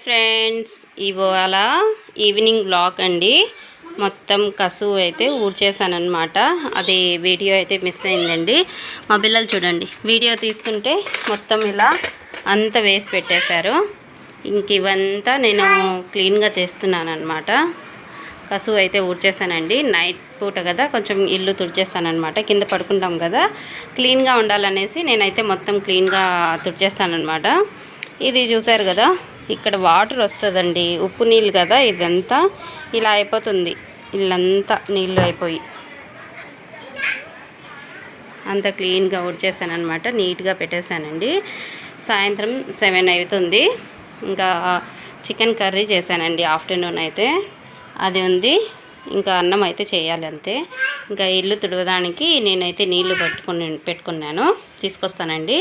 Friends, ఇవాళ evening blog అండి. మొత్తం కసువు అయితే ఊడ్చేసానమాట. అది వీడియో అయితే మిస్ అయిందండి. మా పిల్లలు చూడండి, వీడియో తీస్తుంటే మొత్తం ఇలా అంతా వేసి పెట్టేశారు. ఇంక ఇవంతా నేను క్లీన్గా చేస్తున్నాను అనమాట. కసువు అయితే ఊడ్చేసానండి. నైట్ పూట కదా, కొంచెం ఇల్లు తుడిచేస్తానమాట. కింద పడుకుంటాం కదా, క్లీన్గా ఉండాలనేసి నేనైతే మొత్తం క్లీన్గా తుడిచేస్తానమాట. ఇది చూసారు కదా, ఇక్కడ వాటర్ వస్తుందండి, ఉప్పు నీళ్ళు కదా, ఇదంతా ఇలా అయిపోతుంది. ఇల్లంతా నీళ్ళు అయిపోయి అంతా క్లీన్గా ఊడ్చేసానమాట. నీట్గా పెట్టేశానండి. సాయంత్రం 7 అవుతుంది. ఇంకా చికెన్ కర్రీ చేశానండి. ఆఫ్టర్నూన్ అయితే అది ఉంది. ఇంకా అన్నం అయితే చేయాలి అంతే. ఇంకా ఇల్లు తుడవడానికి నేనైతే నీళ్లు పెట్టుకున్నాను, తీసుకొస్తానండి.